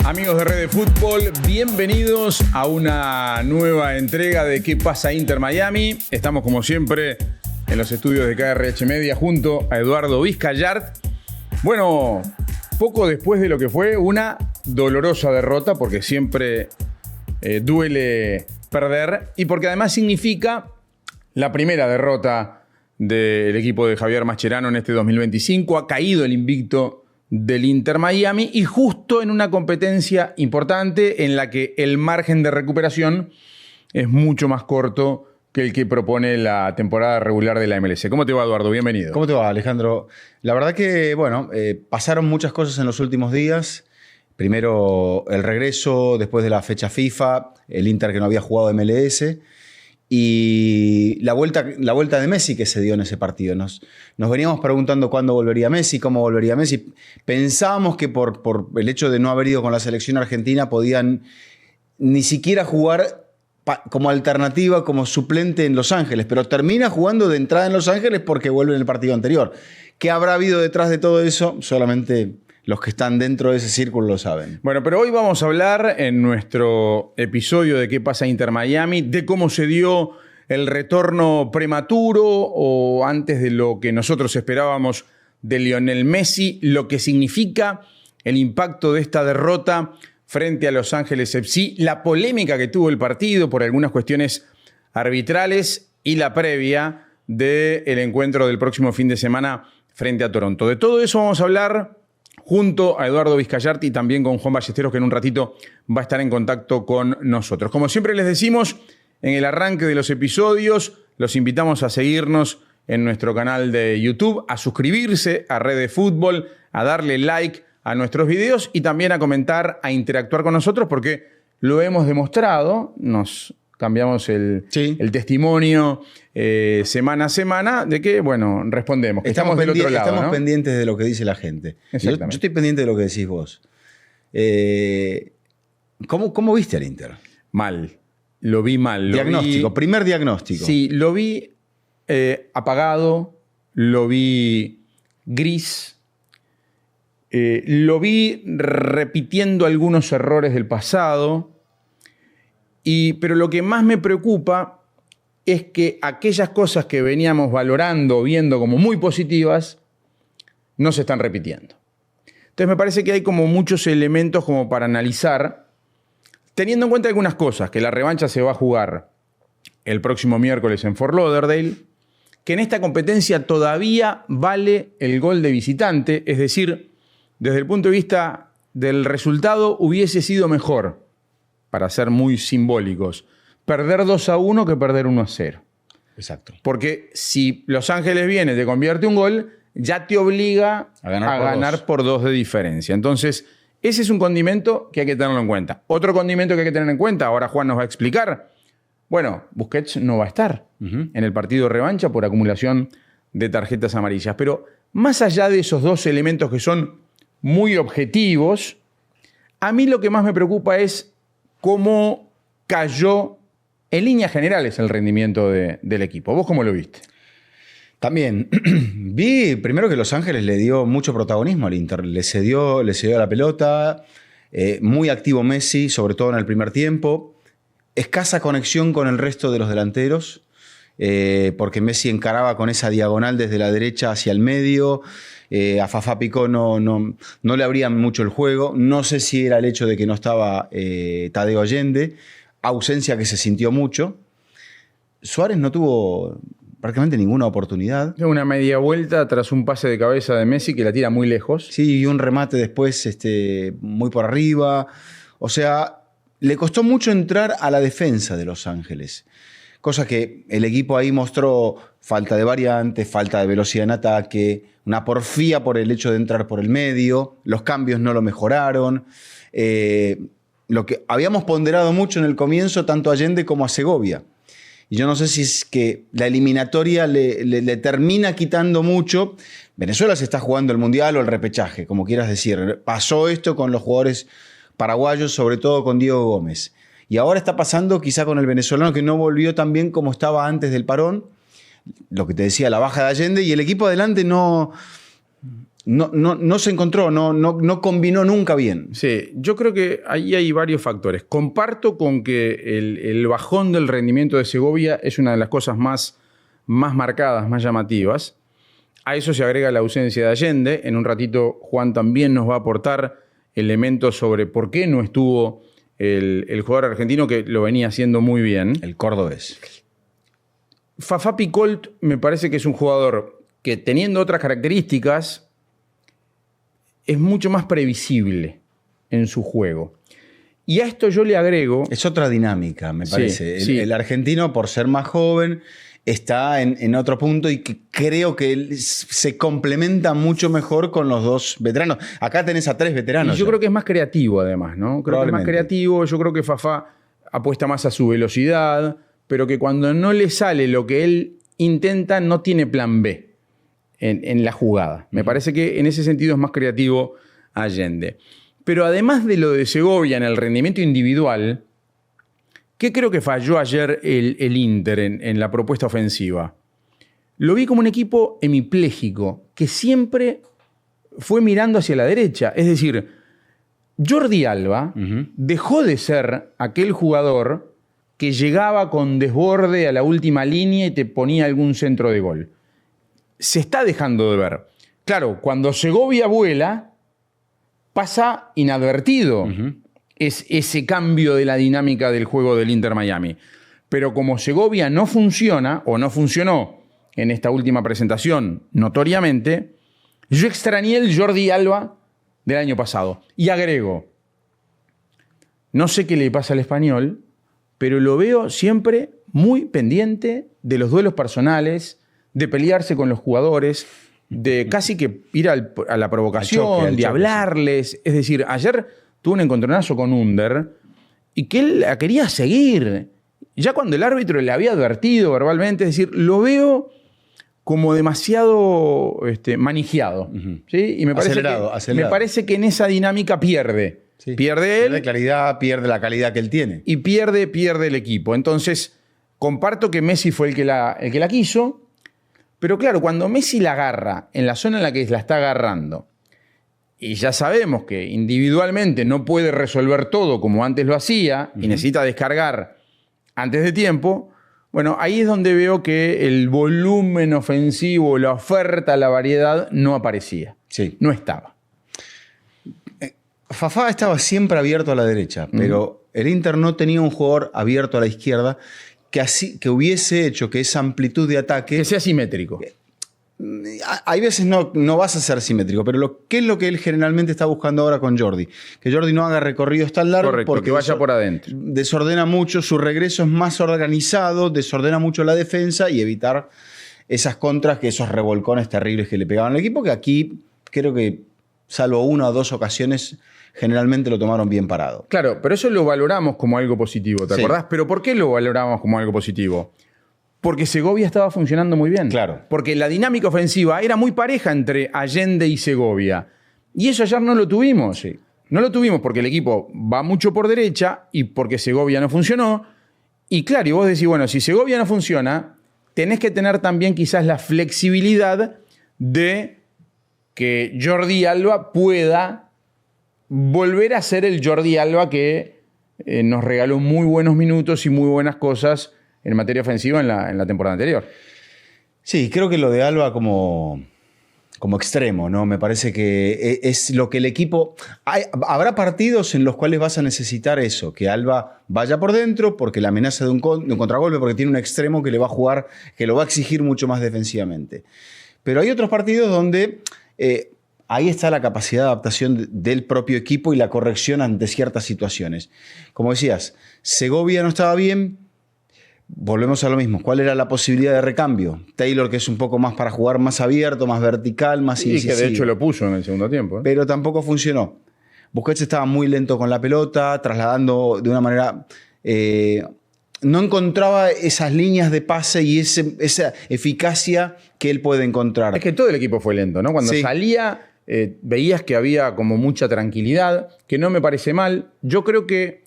Amigos de Red de Fútbol, bienvenidos a una nueva entrega de ¿Qué pasa Inter Miami? Estamos como siempre en los estudios de KRH Media junto a Eduardo Vizcayart. Bueno, poco después de lo que fue una dolorosa derrota, porque siempre duele perder y porque además significa la primera derrota del equipo de Javier Mascherano en este 2025. Ha caído el invicto del Inter Miami y justo en una competencia importante en la que el margen de recuperación es mucho más corto que el que propone la temporada regular de la MLS. ¿Cómo te va, Eduardo? Bienvenido. ¿Cómo te va, Alejandro? La verdad que, pasaron muchas cosas en los últimos días. Primero, el regreso después de la fecha FIFA, el Inter que no había jugado MLS y la vuelta de Messi que se dio en ese partido. Nos veníamos preguntando cuándo volvería Messi, cómo volvería Messi. Pensábamos que por el hecho de no haber ido con la selección argentina podían ni siquiera jugar como alternativa, como suplente en Los Ángeles, pero termina jugando de entrada en Los Ángeles porque vuelve en el partido anterior. ¿Qué habrá habido detrás de todo eso? Solamente los que están dentro de ese círculo lo saben. Bueno, pero hoy vamos a hablar en nuestro episodio de ¿Qué pasa Inter Miami? De cómo se dio el retorno prematuro o antes de lo que nosotros esperábamos de Lionel Messi, lo que significa el impacto de esta derrota frente a Los Ángeles FC, la polémica que tuvo el partido por algunas cuestiones arbitrales y la previa del encuentro del próximo fin de semana frente a Toronto. De todo eso vamos a hablar junto a Eduardo Vizcayart y también con Juan Ballesteros, que en un ratito va a estar en contacto con nosotros. Como siempre les decimos, en el arranque de los episodios, los invitamos a seguirnos en nuestro canal de YouTube, a suscribirse a Red de Fútbol, a darle like a nuestros videos y también a comentar, a interactuar con nosotros, porque lo hemos demostrado, nos cambiamos el testimonio semana a semana de que, respondemos. Que estamos del otro lado. Estamos pendientes de lo que dice la gente. Yo estoy pendiente de lo que decís vos. ¿Cómo viste al Inter? Mal. Lo vi mal. Primer diagnóstico. Sí, lo vi apagado, lo vi gris, lo vi repitiendo algunos errores del pasado. Pero lo que más me preocupa es que aquellas cosas que veníamos valorando, viendo como muy positivas, no se están repitiendo. Entonces me parece que hay como muchos elementos como para analizar, teniendo en cuenta algunas cosas, que la revancha se va a jugar el próximo miércoles en Fort Lauderdale, que en esta competencia todavía vale el gol de visitante, es decir, desde el punto de vista del resultado hubiese sido mejor, para ser muy simbólicos, perder 2-1 que perder 1-0. Exacto. Porque si Los Ángeles viene, te convierte un gol, ya te obliga a ganar por 2 de diferencia. Entonces, ese es un condimento que hay que tenerlo en cuenta. Otro condimento que hay que tener en cuenta, ahora Juan nos va a explicar. Bueno, Busquets no va a estar en el partido de revancha por acumulación de tarjetas amarillas. Pero más allá de esos dos elementos que son muy objetivos, a mí lo que más me preocupa es cómo cayó en líneas generales el rendimiento del equipo. ¿Vos cómo lo viste? También vi primero que Los Ángeles le dio mucho protagonismo al Inter. Le cedió la pelota, muy activo Messi, sobre todo en el primer tiempo. Escasa conexión con el resto de los delanteros, porque Messi encaraba con esa diagonal desde la derecha hacia el medio. A Fafá Picó no le abrían mucho el juego. No sé si era el hecho de que no estaba Tadeo Allende, ausencia que se sintió mucho. Suárez no tuvo prácticamente ninguna oportunidad. Una media vuelta tras un pase de cabeza de Messi que la tira muy lejos. Sí, y un remate después muy por arriba. O sea, le costó mucho entrar a la defensa de Los Ángeles. Cosa que el equipo ahí mostró falta de variantes, falta de velocidad en ataque, una porfía por el hecho de entrar por el medio, los cambios no lo mejoraron. Lo que habíamos ponderado mucho en el comienzo, tanto a Allende como a Segovia. Y yo no sé si es que la eliminatoria le termina quitando mucho. Venezuela se está jugando el Mundial o el repechaje, como quieras decir. Pasó esto con los jugadores paraguayos, sobre todo con Diego Gómez. Y ahora está pasando quizá con el venezolano que no volvió tan bien como estaba antes del parón. Lo que te decía, la baja de Allende. Y el equipo adelante no no se encontró, no combinó nunca bien. Sí, yo creo que ahí hay varios factores. Comparto con que el bajón del rendimiento de Segovia es una de las cosas más marcadas, más llamativas. A eso se agrega la ausencia de Allende. En un ratito Juan también nos va a aportar elementos sobre por qué no estuvo el jugador argentino que lo venía haciendo muy bien. El cordobés. Fafá Picolt me parece que es un jugador que, teniendo otras características, es mucho más previsible en su juego. Y a esto yo le agrego... Es otra dinámica, me parece. Sí. El argentino, por ser más joven, está en otro punto y que creo que él se complementa mucho mejor con los dos veteranos. Acá tenés a 3 veteranos. Y yo creo que es más creativo, además, ¿no? Creo que es más creativo. Yo creo que Fafá apuesta más a su velocidad, pero que cuando no le sale lo que él intenta, no tiene plan B en la jugada. Me parece que en ese sentido es más creativo Allende. Pero además de lo de Segovia en el rendimiento individual, ¿qué creo que falló ayer el Inter en la propuesta ofensiva? Lo vi como un equipo hemipléjico que siempre fue mirando hacia la derecha. Es decir, Jordi Alba dejó de ser aquel jugador que llegaba con desborde a la última línea y te ponía algún centro de gol. Se está dejando de ver. Claro, cuando Segovia vuela, pasa inadvertido es ese cambio de la dinámica del juego del Inter Miami. Pero como Segovia no funciona, o no funcionó en esta última presentación notoriamente, yo extrañé el Jordi Alba del año pasado. Y agrego, no sé qué le pasa al Español, pero lo veo siempre muy pendiente de los duelos personales, de pelearse con los jugadores, de casi que ir a la provocación, al choque, hablarles. Sí. Es decir, ayer tuvo un encontronazo con Under y que él la quería seguir. Ya cuando el árbitro le había advertido verbalmente, es decir, lo veo como demasiado manijeado. ¿Sí? Y me parece acelerado. Me parece que en esa dinámica pierde. Sí. Pierde él. Pierde claridad, pierde la calidad que él tiene. Y pierde el equipo. Entonces, comparto que Messi fue el que la quiso. Pero claro, cuando Messi la agarra en la zona en la que la está agarrando, y ya sabemos que individualmente no puede resolver todo como antes lo hacía, y necesita descargar antes de tiempo, bueno, ahí es donde veo que el volumen ofensivo, la oferta, la variedad, no aparecía. Sí. No estaba. Fafá estaba siempre abierto a la derecha, pero el Inter no tenía un jugador abierto a la izquierda que hubiese hecho que esa amplitud de ataque... Que sea simétrico. Hay veces no vas a ser simétrico, pero ¿qué es lo que él generalmente está buscando ahora con Jordi? Que Jordi no haga recorridos tan largos. Correcto, porque que vaya por adentro. Desordena mucho, su regreso es más organizado, desordena mucho la defensa y evitar esas contras, que esos revolcones terribles que le pegaban al equipo, que aquí creo que, salvo 1 o 2 ocasiones, generalmente lo tomaron bien parado. Claro, pero eso lo valoramos como algo positivo, ¿te acordás? ¿Pero por qué lo valoramos como algo positivo? Porque Segovia estaba funcionando muy bien. Claro. Porque la dinámica ofensiva era muy pareja entre Allende y Segovia. Y eso ayer no lo tuvimos. Sí. No lo tuvimos porque el equipo va mucho por derecha y porque Segovia no funcionó. Y claro, y vos decís, bueno, si Segovia no funciona, tenés que tener también quizás la flexibilidad de que Jordi Alba pueda volver a ser el Jordi Alba que nos regaló muy buenos minutos y muy buenas cosas en materia ofensiva en la temporada anterior. Sí, creo que lo de Alba como extremo, ¿no? Me parece que es lo que el equipo... Habrá partidos en los cuales vas a necesitar eso, que Alba vaya por dentro porque la amenaza de un contragolpe, porque tiene un extremo que le va a jugar, que lo va a exigir mucho más defensivamente. Pero hay otros partidos donde... ahí está la capacidad de adaptación del propio equipo y la corrección ante ciertas situaciones. Como decías, Segovia no estaba bien, volvemos a lo mismo. ¿Cuál era la posibilidad de recambio? Taylor, que es un poco más para jugar más abierto, más vertical, más incisivo. Y que de hecho lo puso en el segundo tiempo. Pero tampoco funcionó. Busquets estaba muy lento con la pelota, trasladando de una manera... no encontraba esas líneas de pase y esa eficacia que él puede encontrar. Es que todo el equipo fue lento, ¿no? Cuando salía... veías que había como mucha tranquilidad, que no me parece mal. Yo creo que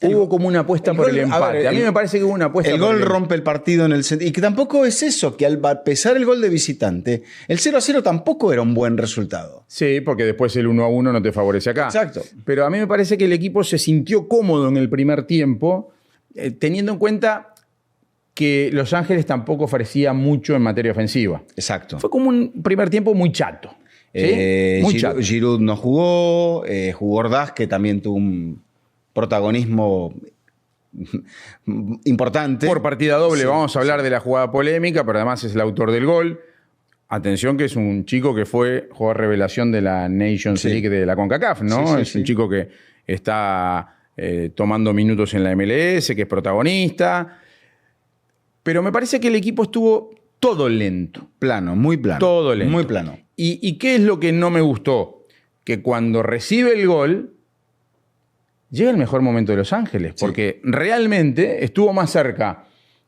hubo como una apuesta por el empate. A mí me parece que hubo una apuesta el por gol rompe el partido en el sentido. Y que tampoco es eso, que al pesar el gol de visitante, el 0-0 tampoco era un buen resultado. Sí, porque después el 1-1 no te favorece acá. Exacto. Pero a mí me parece que el equipo se sintió cómodo en el primer tiempo, teniendo en cuenta que Los Ángeles tampoco ofrecía mucho en materia ofensiva. Exacto. Fue como un primer tiempo muy chato. ¿Sí? Muy chato. Giroud no jugó, jugó Ordaz, que también tuvo un protagonismo importante. Por partida doble, Sí, vamos a hablar de la jugada polémica, pero además es el autor del gol. Atención que es un chico que fue jugador revelación de la Nations League de la CONCACAF, ¿no? Es un chico que está tomando minutos en la MLS, que es protagonista. Pero me parece que el equipo estuvo todo lento. Plano, muy plano. Todo lento. Muy plano. ¿Y qué es lo que no me gustó? Que cuando recibe el gol, llega el mejor momento de Los Ángeles. Porque realmente estuvo más cerca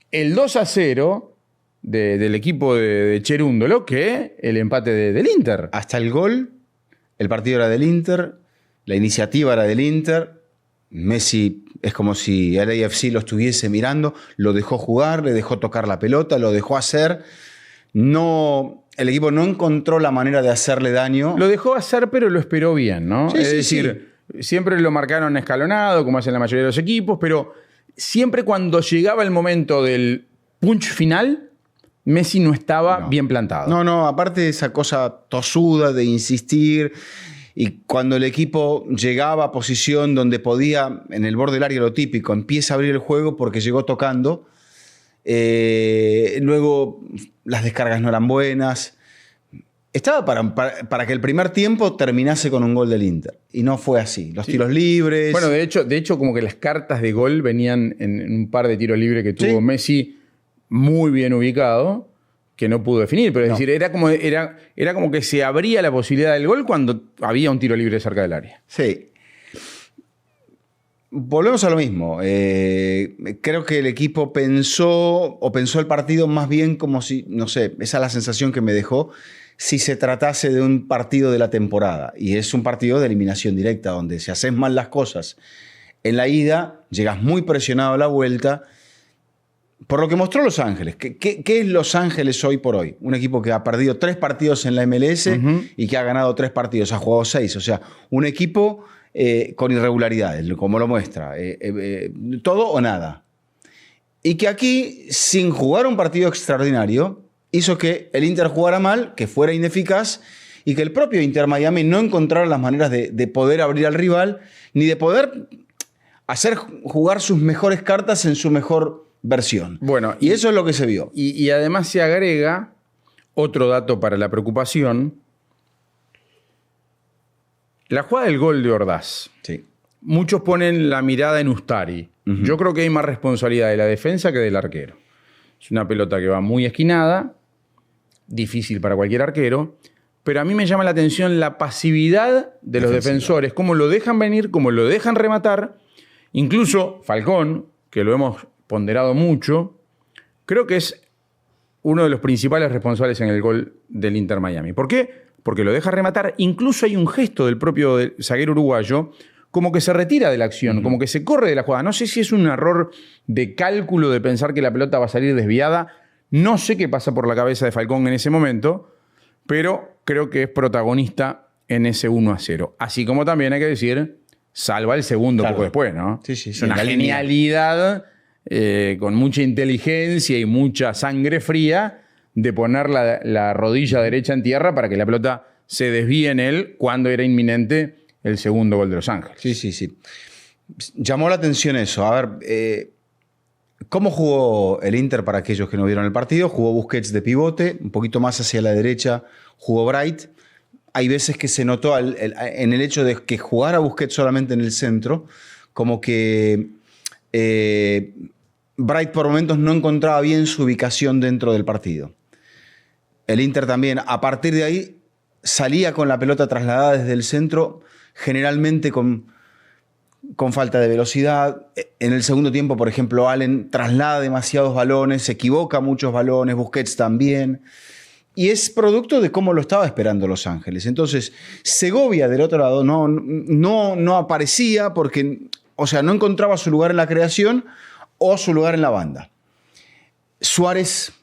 el 2-0 del equipo de Cherúndolo que el empate del Inter. Hasta el gol, el partido era del Inter, la iniciativa era del Inter. Messi es como si el AFC lo estuviese mirando, lo dejó jugar, le dejó tocar la pelota, lo dejó hacer. No, el equipo no encontró la manera de hacerle daño. Lo dejó hacer, pero lo esperó bien, ¿no? Sí, es sí, decir, siempre lo marcaron escalonado, como hacen la mayoría de los equipos, pero siempre cuando llegaba el momento del punch final, Messi no estaba bien plantado. No, aparte de esa cosa tosuda de insistir. Y cuando el equipo llegaba a posición donde podía, en el borde del área, lo típico, empieza a abrir el juego porque llegó tocando. Luego las descargas no eran buenas. Estaba para que el primer tiempo terminase con un gol del Inter. Y no fue así. Los tiros libres. Bueno, de hecho, como que las cartas de gol venían en un par de tiros libres que tuvo Messi muy bien ubicado, que no pudo definir, pero es decir, era como que se abría la posibilidad del gol cuando había un tiro libre cerca del área. Sí. Volvemos a lo mismo. Creo que el equipo pensó el partido más bien como si, no sé, esa es la sensación que me dejó, si se tratase de un partido de la temporada. Y es un partido de eliminación directa, donde si haces mal las cosas en la ida, llegas muy presionado a la vuelta. Por lo que mostró Los Ángeles. ¿Qué es Los Ángeles hoy por hoy? Un equipo que ha perdido 3 partidos en la MLS y que ha ganado 3 partidos, ha jugado 6. O sea, un equipo con irregularidades, como lo muestra. Todo o nada. Y que aquí, sin jugar un partido extraordinario, hizo que el Inter jugara mal, que fuera ineficaz y que el propio Inter Miami no encontrara las maneras de poder abrir al rival ni de poder hacer jugar sus mejores cartas en su mejor versión. Bueno, y eso es lo que se vio. Y además se agrega otro dato para la preocupación. La jugada del gol de Ordaz. Sí. Muchos ponen la mirada en Ustari. Yo creo que hay más responsabilidad de la defensa que del arquero. Es una pelota que va muy esquinada, difícil para cualquier arquero, pero a mí me llama la atención la pasividad de los defensores, cómo lo dejan venir, cómo lo dejan rematar. Incluso Falcón, que lo hemos ponderado mucho, creo que es uno de los principales responsables en el gol del Inter Miami. ¿Por qué? Porque lo deja rematar. Incluso hay un gesto del propio zaguero uruguayo, como que se retira de la acción, como que se corre de la jugada. No sé si es un error de cálculo de pensar que la pelota va a salir desviada. No sé qué pasa por la cabeza de Falcón en ese momento, pero creo que es protagonista en ese 1-0. Así como también hay que decir, salva el segundo poco después, ¿no? Sí, sí, sí. Es una genialidad. Con mucha inteligencia y mucha sangre fría de poner la rodilla derecha en tierra para que la pelota se desvíe en él cuando era inminente el segundo gol de Los Ángeles. Sí. Llamó la atención eso. A ver, ¿cómo jugó el Inter para aquellos que no vieron el partido? Jugó Busquets de pivote, un poquito más hacia la derecha jugó Bright. Hay veces que se notó en el hecho de que jugara Busquets solamente en el centro, como que Bright por momentos no encontraba bien su ubicación dentro del partido. El Inter también, a partir de ahí, salía con la pelota trasladada desde el centro, generalmente con falta de velocidad. En el segundo tiempo, por ejemplo, Allen traslada demasiados balones, se equivoca muchos balones, Busquets también. Y es producto de cómo lo estaba esperando Los Ángeles. Entonces, Segovia del otro lado no aparecía porque o sea, no encontraba su lugar en la creación o su lugar en la banda. Suárez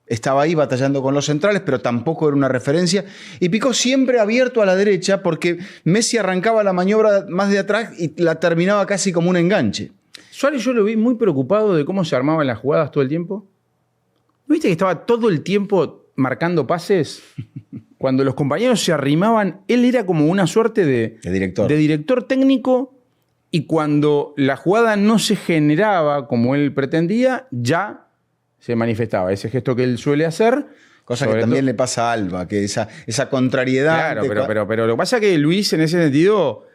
estaba ahí batallando con los centrales, pero tampoco era una referencia. Y Pico siempre abierto a la derecha porque Messi arrancaba la maniobra más de atrás y la terminaba casi como un enganche. Suárez yo lo vi muy preocupado de cómo se armaban las jugadas todo el tiempo. ¿No viste que estaba todo el tiempo marcando pases? Cuando los compañeros se arrimaban, él era como una suerte de director técnico, y cuando la jugada no se generaba como él pretendía, ya se manifestaba ese gesto que él suele hacer. Cosa que también le pasa a Alba, que esa contrariedad. Claro, pero lo que pasa es que Luis, en ese sentido,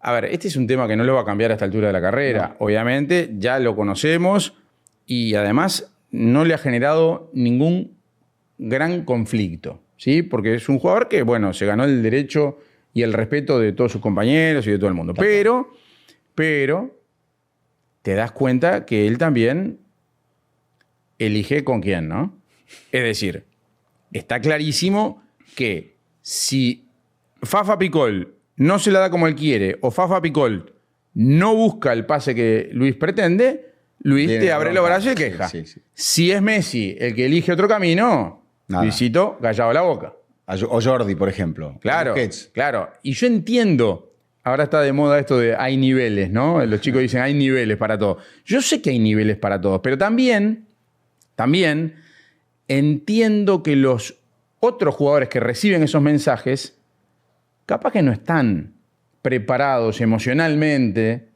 a ver, este es un tema que no lo va a cambiar a esta altura de la carrera. No. Obviamente, ya lo conocemos y además no le ha generado ningún gran conflicto, ¿sí? Porque es un jugador que, bueno, se ganó el derecho y el respeto de todos sus compañeros y de todo el mundo. Pero te das cuenta que él también elige con quién, ¿no? Es decir, está clarísimo que si Fafa Picol no se la da como él quiere o Fafa Picol no busca el pase que Luis pretende, Luis te abre los brazos y queja. Sí. Si es Messi el que elige otro camino, nada. Luisito, callado la boca. O Jordi, por ejemplo. Claro. Y yo entiendo, ahora está de moda esto de hay niveles, ¿no? Los chicos dicen hay niveles para todos. Yo sé que hay niveles para todos, pero también entiendo que los otros jugadores que reciben esos mensajes capaz que no están preparados emocionalmente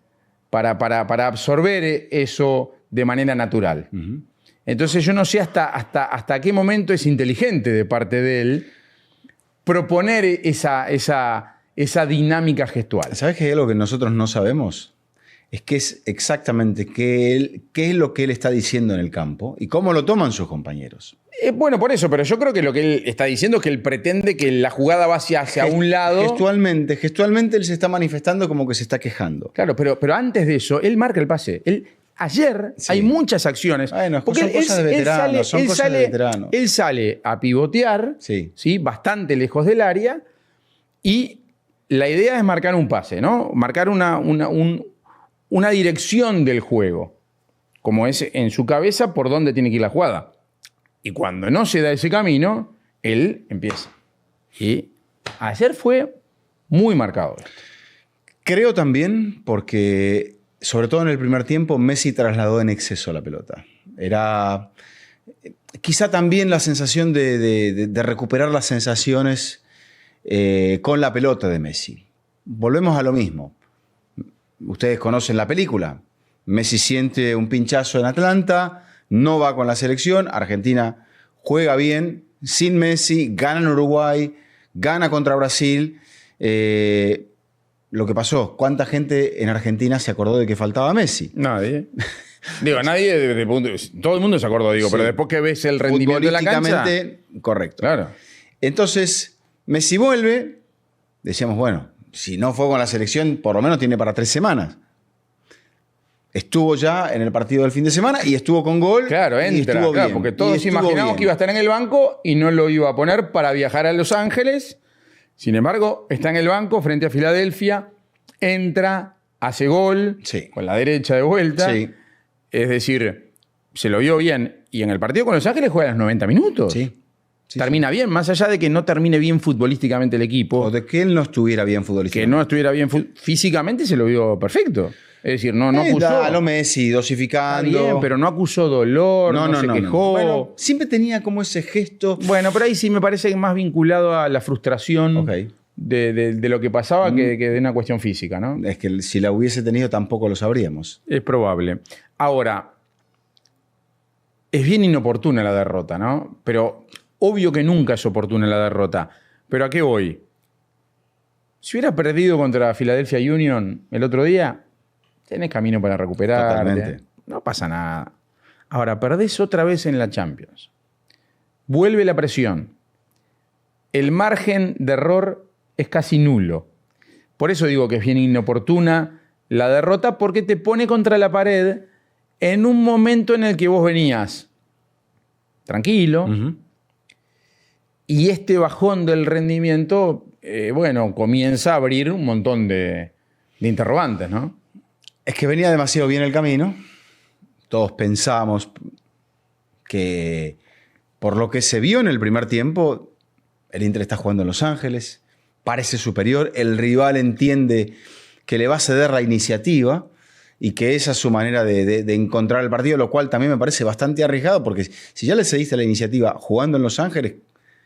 para absorber eso de manera natural. Uh-huh. Entonces yo no sé hasta qué momento es inteligente de parte de él proponer esa dinámica gestual. ¿Sabes que hay algo que nosotros no sabemos? Es que es exactamente qué es lo que él está diciendo en el campo y cómo lo toman sus compañeros. Bueno, por eso, pero yo creo que lo que él está diciendo es que él pretende que la jugada va hacia un lado. Gestualmente él se está manifestando como que se está quejando. Claro, pero antes de eso, él marca el pase. Ayer hay muchas acciones. Bueno, son cosas de veteranos. Él sale a pivotear, ¿sí? Bastante lejos del área, y la idea es marcar un pase, ¿no? Marcar una dirección del juego, como es en su cabeza por dónde tiene que ir la jugada. Y cuando no se da ese camino, él empieza. Y ayer fue muy marcado. Creo también porque, sobre todo en el primer tiempo, Messi trasladó en exceso la pelota. Era quizá también la sensación de recuperar las sensaciones con la pelota de Messi. Volvemos a lo mismo. Ustedes conocen la película. Messi siente un pinchazo en Atlanta, no va con la selección, Argentina juega bien, sin Messi, gana en Uruguay, gana contra Brasil. Lo que pasó, ¿cuánta gente en Argentina se acordó de que faltaba Messi? Nadie. Nadie, todo el mundo se acordó, pero después que ves el rendimiento de la cancha... Correcto. Claro. Entonces, Messi vuelve, decíamos, bueno, si no fue con la selección, por lo menos tiene para 3 semanas. Estuvo ya en el partido del fin de semana y estuvo con gol. Claro, entra, claro, porque todos imaginamos que iba a estar en el banco y no lo iba a poner para viajar a Los Ángeles. Sin embargo, está en el banco frente a Filadelfia, entra, hace gol, con la derecha de vuelta. Sí. Es decir, se lo vio bien. Y en el partido con Los Ángeles juega a los 90 minutos. Sí. Termina bien, más allá de que no termine bien futbolísticamente el equipo. O de que él no estuviera bien futbolísticamente. Que no estuviera bien físicamente, se lo vio perfecto. Es decir, no acusó. A lo Messi, dosificando. Está bien, pero no acusó dolor, no se quejó. Bueno, siempre tenía como ese gesto. Bueno, pero ahí sí me parece más vinculado a la frustración de lo que pasaba que de una cuestión física, ¿no? Es que si la hubiese tenido tampoco lo sabríamos. Es probable. Ahora, es bien inoportuna la derrota, ¿no? Pero obvio que nunca es oportuna la derrota. ¿Pero a qué voy? Si hubiera perdido contra Philadelphia Union el otro día, tenés camino para recuperarte. Totalmente. No pasa nada. Ahora, perdés otra vez en la Champions. Vuelve la presión. El margen de error es casi nulo. Por eso digo que es bien inoportuna la derrota, porque te pone contra la pared en un momento en el que vos venías tranquilo. Uh-huh. Y este bajón del rendimiento, comienza a abrir un montón de interrogantes, ¿no? Es que venía demasiado bien el camino. Todos pensábamos que por lo que se vio en el primer tiempo, el Inter está jugando en Los Ángeles, parece superior, el rival entiende que le va a ceder la iniciativa y que esa es su manera de encontrar el partido, lo cual también me parece bastante arriesgado, porque si ya le cediste la iniciativa jugando en Los Ángeles,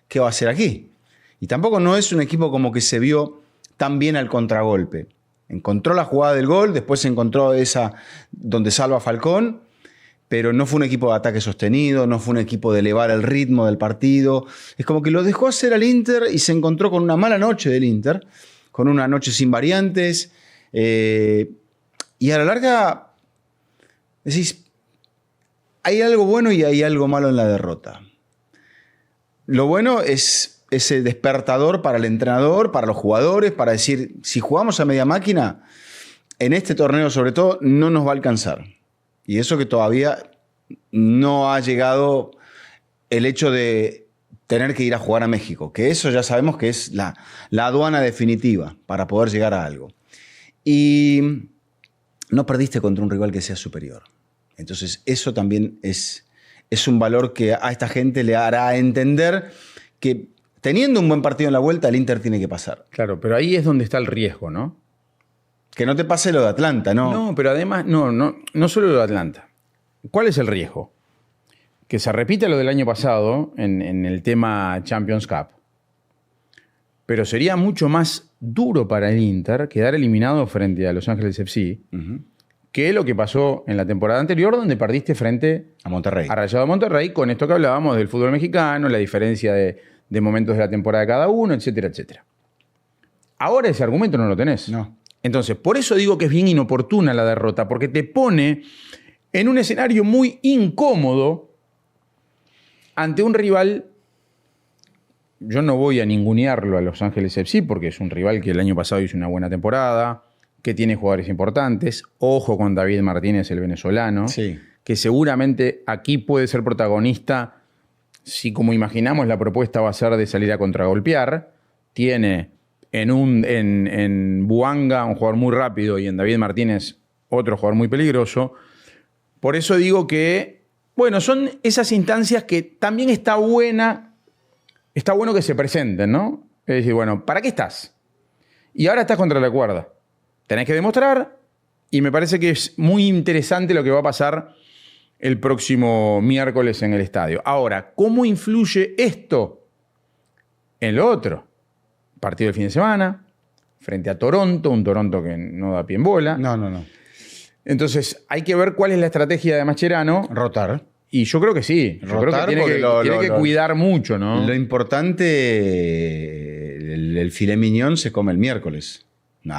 ¿qué va a hacer aquí? Y tampoco no es un equipo como que se vio tan bien al contragolpe. Encontró la jugada del gol, después se encontró esa donde salva Falcón, pero no fue un equipo de ataque sostenido, no fue un equipo de elevar el ritmo del partido. Es como que lo dejó hacer al Inter y se encontró con una mala noche del Inter, con una noche sin variantes. Y a la larga, decís, hay algo bueno y hay algo malo en la derrota. Lo bueno es ese despertador para el entrenador, para los jugadores, para decir, si jugamos a media máquina, en este torneo sobre todo, no nos va a alcanzar. Y eso que todavía no ha llegado el hecho de tener que ir a jugar a México, que eso ya sabemos que es la aduana definitiva para poder llegar a algo. Y no perdiste contra un rival que sea superior. Entonces eso también es un valor que a esta gente le hará entender que teniendo un buen partido en la vuelta, el Inter tiene que pasar. Claro, pero ahí es donde está el riesgo, ¿no? Que no te pase lo de Atlanta, ¿no? No, pero además, no solo lo de Atlanta. ¿Cuál es el riesgo? Que se repita lo del año pasado en el tema Champions Cup. Pero sería mucho más duro para el Inter quedar eliminado frente a Los Ángeles FC que lo que pasó en la temporada anterior, donde perdiste frente a Monterrey. A Rayados Monterrey, con esto que hablábamos del fútbol mexicano, la diferencia de momentos de la temporada de cada uno, etcétera, etcétera. Ahora ese argumento no lo tenés. No. Entonces, por eso digo que es bien inoportuna la derrota, porque te pone en un escenario muy incómodo ante un rival. Yo no voy a ningunearlo a Los Ángeles FC porque es un rival que el año pasado hizo una buena temporada, que tiene jugadores importantes. Ojo con David Martínez, el venezolano, sí, que seguramente aquí puede ser protagonista si, como imaginamos, la propuesta va a ser de salir a contragolpear. Tiene en Buanga un jugador muy rápido y en David Martínez otro jugador muy peligroso. Por eso digo que, bueno, son esas instancias que también está bueno que se presenten, ¿no? Es decir, bueno, ¿para qué estás? Y ahora estás contra la cuerda. Tenés que demostrar, y me parece que es muy interesante lo que va a pasar el próximo miércoles en el estadio. Ahora, ¿cómo influye esto en lo otro? Partido del fin de semana, frente a Toronto, un Toronto que no da pie en bola. No. Entonces, hay que ver cuál es la estrategia de Mascherano. Rotar. Y yo creo que sí. Yo creo que tiene que cuidar mucho, ¿no? Lo importante, el filet mignon se come el miércoles. No,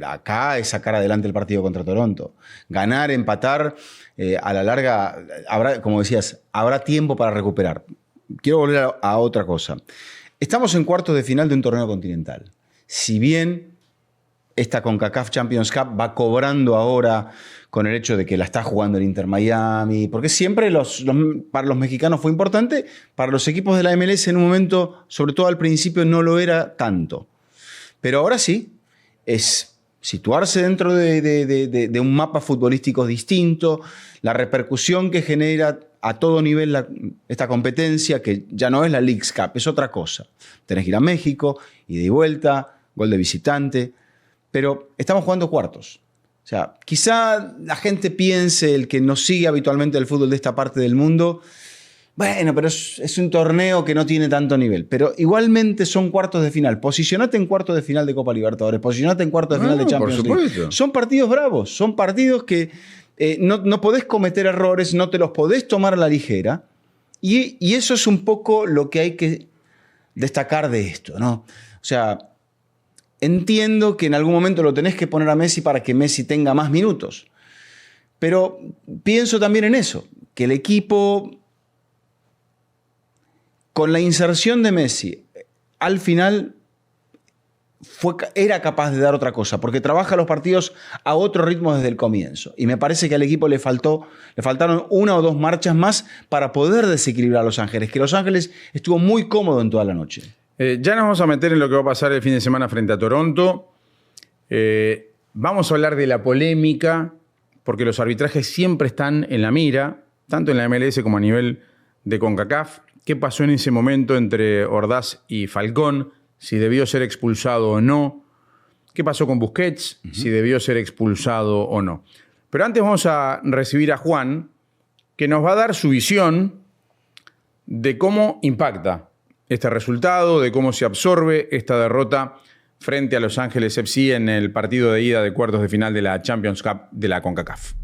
acá es sacar adelante el partido contra Toronto. Ganar, empatar, a la larga, habrá, como decías, habrá tiempo para recuperar. Quiero volver a otra cosa. Estamos en cuartos de final de un torneo continental. Si bien esta CONCACAF Champions Cup va cobrando ahora con el hecho de que la está jugando el Inter Miami, porque siempre para los mexicanos fue importante, para los equipos de la MLS en un momento, sobre todo al principio, no lo era tanto. Pero ahora sí, es situarse dentro de un mapa futbolístico distinto, la repercusión que genera a todo nivel esta competencia, que ya no es la Leagues Cup, es otra cosa. Tenés que ir a México, ida y vuelta, gol de visitante, pero estamos jugando cuartos. O sea, quizá la gente piense, el que no sigue habitualmente el fútbol de esta parte del mundo, bueno, pero es un torneo que no tiene tanto nivel. Pero igualmente son cuartos de final. Posicionate en cuartos de final de Copa Libertadores, posicionate en cuartos de final de Champions League. Son partidos bravos, son partidos que no podés cometer errores, no te los podés tomar a la ligera. Y eso es un poco lo que hay que destacar de esto, ¿no? O sea, entiendo que en algún momento lo tenés que poner a Messi para que Messi tenga más minutos. Pero pienso también en eso, que el equipo, con la inserción de Messi, al final era capaz de dar otra cosa, porque trabaja los partidos a otro ritmo desde el comienzo. Y me parece que al equipo le faltaron una o dos marchas más para poder desequilibrar a Los Ángeles, que Los Ángeles estuvo muy cómodo en toda la noche. Ya nos vamos a meter en lo que va a pasar el fin de semana frente a Toronto. Vamos a hablar de la polémica, porque los arbitrajes siempre están en la mira, tanto en la MLS como a nivel de CONCACAF. ¿Qué pasó en ese momento entre Ordaz y Falcón? Si debió ser expulsado o no. ¿Qué pasó con Busquets? Si debió ser expulsado o no. Pero antes vamos a recibir a Juan, que nos va a dar su visión de cómo impacta este resultado, de cómo se absorbe esta derrota frente a Los Ángeles FC en el partido de ida de cuartos de final de la Champions Cup de la CONCACAF.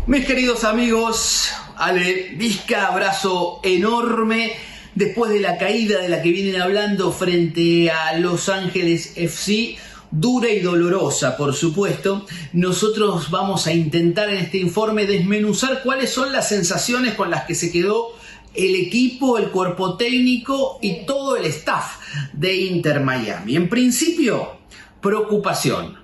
Mis queridos amigos, Ale Vizca, abrazo enorme. Después de la caída de la que vienen hablando frente a Los Ángeles FC, dura y dolorosa, por supuesto, nosotros vamos a intentar en este informe desmenuzar cuáles son las sensaciones con las que se quedó el equipo, el cuerpo técnico y todo el staff de Inter Miami. En principio, preocupación.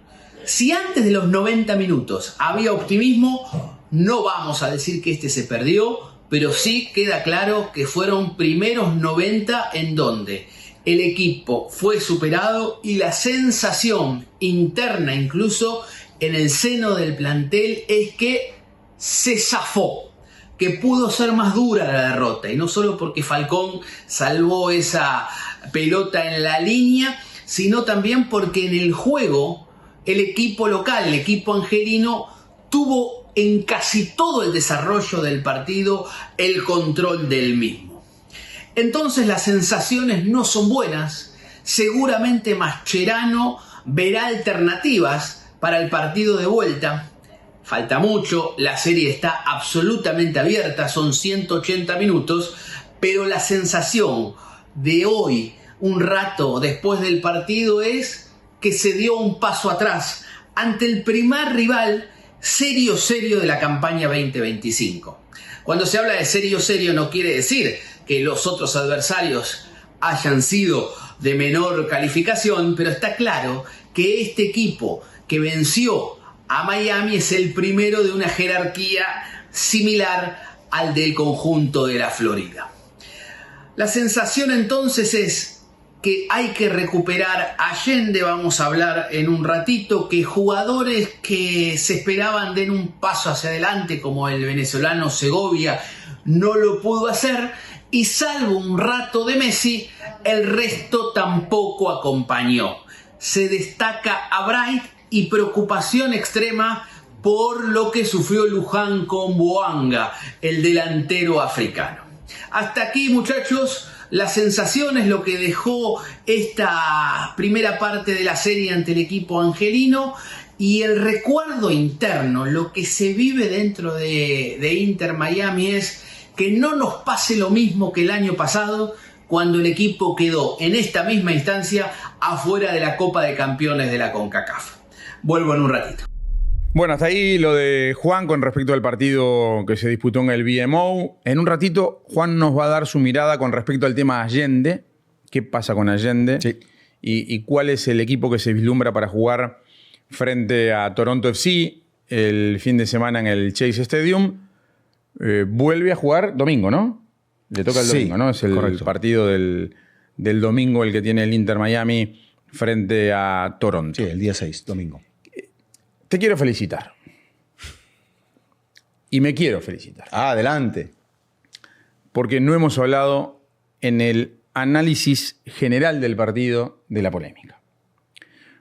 Si antes de los 90 minutos había optimismo, no vamos a decir que este se perdió, pero sí queda claro que fueron primeros 90 en donde el equipo fue superado y la sensación interna, incluso en el seno del plantel, es que se zafó, que pudo ser más dura la derrota, y no solo porque Falcón salvó esa pelota en la línea, sino también porque en el juego el equipo local, el equipo angelino, tuvo en casi todo el desarrollo del partido el control del mismo. Entonces las sensaciones no son buenas. Seguramente Mascherano verá alternativas para el partido de vuelta. Falta mucho, la serie está absolutamente abierta, son 180 minutos, pero la sensación de hoy, un rato después del partido, es que se dio un paso atrás ante el primer rival serio de la campaña 2025. Cuando se habla de serio no quiere decir que los otros adversarios hayan sido de menor calificación, pero está claro que este equipo que venció a Miami es el primero de una jerarquía similar al del conjunto de la Florida. La sensación entonces es que hay que recuperar a Allende, vamos a hablar en un ratito, que jugadores que se esperaban den un paso hacia adelante, como el venezolano Segovia, no lo pudo hacer, y salvo un rato de Messi, el resto tampoco acompañó. Se destaca a Bright y preocupación extrema por lo que sufrió Luján con Boanga, el delantero africano. Hasta aquí, muchachos, las sensaciones, lo que dejó esta primera parte de la serie ante el equipo angelino y el recuerdo interno, lo que se vive dentro de Inter Miami es que no nos pase lo mismo que el año pasado, cuando el equipo quedó en esta misma instancia afuera de la Copa de Campeones de la CONCACAF. Vuelvo en un ratito. Bueno, hasta ahí lo de Juan con respecto al partido que se disputó en el BMO. En un ratito, Juan nos va a dar su mirada con respecto al tema Allende. ¿Qué pasa con Allende? Sí. Y cuál es el equipo que se vislumbra para jugar frente a Toronto FC el fin de semana en el Chase Stadium. Vuelve a jugar domingo, ¿no? Le toca el domingo, ¿no? Es el partido del domingo el que tiene el Inter Miami frente a Toronto. Sí, el día 6, domingo. Te quiero felicitar. Y me quiero felicitar. Adelante. Porque no hemos hablado en el análisis general del partido de la polémica.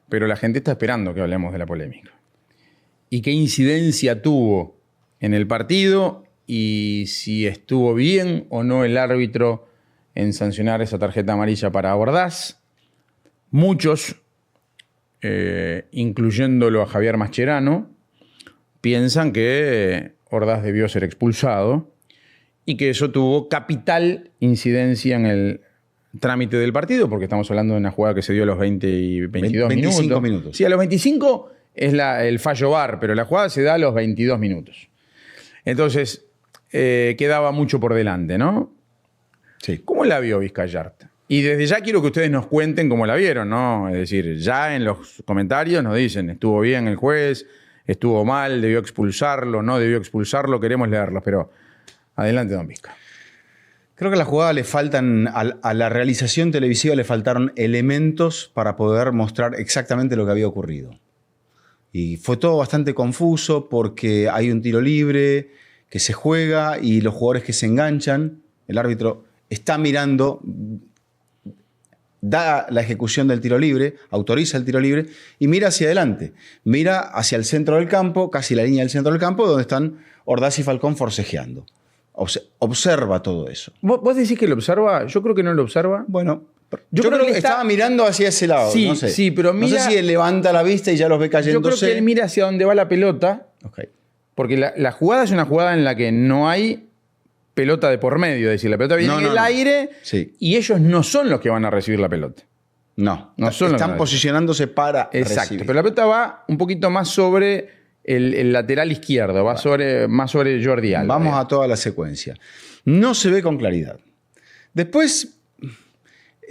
Pero la gente está esperando que hablemos de la polémica. Y qué incidencia tuvo en el partido y si estuvo bien o no el árbitro en sancionar esa tarjeta amarilla para Ordaz. Muchos, incluyéndolo a Javier Mascherano, piensan que Ordaz debió ser expulsado y que eso tuvo capital incidencia en el trámite del partido, porque estamos hablando de una jugada que se dio a los 20 y 22 25 minutos. Sí, a los 25 es el fallo VAR, pero la jugada se da a los 22 minutos. Entonces, quedaba mucho por delante, ¿no? Sí. ¿Cómo la vio Vizcayart? Y desde ya quiero que ustedes nos cuenten cómo la vieron, ¿no? Es decir, ya en los comentarios nos dicen, estuvo bien el juez, estuvo mal, debió expulsarlo, no debió expulsarlo, queremos leerlos, pero adelante, don Vizca. Creo que a la jugada le faltan, a la realización televisiva le faltaron elementos para poder mostrar exactamente lo que había ocurrido. Y fue todo bastante confuso porque hay un tiro libre que se juega y los jugadores que se enganchan, el árbitro está mirando, da la ejecución del tiro libre, autoriza el tiro libre y mira hacia adelante. Mira hacia el centro del campo, casi la línea del centro del campo, donde están Ordaz y Falcón forcejeando. Observa todo eso. ¿Vos decís que lo observa? Yo creo que no lo observa. Bueno, yo creo que estaba mirando hacia ese lado. Sí, no sé. sí, pero mira, no sé si él levanta la vista y ya los ve cayéndose. Yo creo que él mira hacia dónde va la pelota. Okay. Porque la jugada es una jugada en la que no hay pelota de por medio. Es decir, la pelota viene en el aire y ellos no son los que van a recibir la pelota. No son están posicionándose para recibir. Pero la pelota va un poquito más sobre el lateral izquierdo, va más sobre Jordi Alba. Vamos a toda la secuencia. No se ve con claridad. Después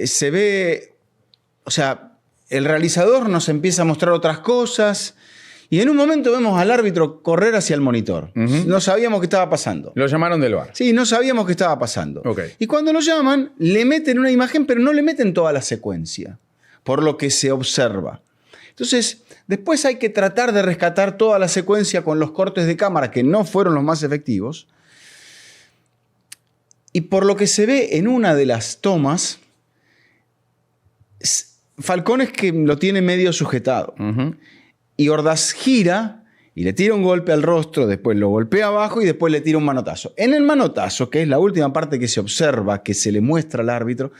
se ve, o sea, el realizador nos empieza a mostrar otras cosas y en un momento vemos al árbitro correr hacia el monitor. No sabíamos qué estaba pasando. Lo llamaron del VAR. Sí, no sabíamos qué estaba pasando. Okay. Y cuando lo llaman, le meten una imagen, pero no le meten toda la secuencia, por lo que se observa. Entonces, después hay que tratar de rescatar toda la secuencia con los cortes de cámara, que no fueron los más efectivos. Y por lo que se ve en una de las tomas, Falcón es que lo tiene medio sujetado. Y Ordaz gira y le tira un golpe al rostro, después lo golpea abajo y después le tira un manotazo. En el manotazo, que es la última parte que se observa, que se le muestra al árbitro,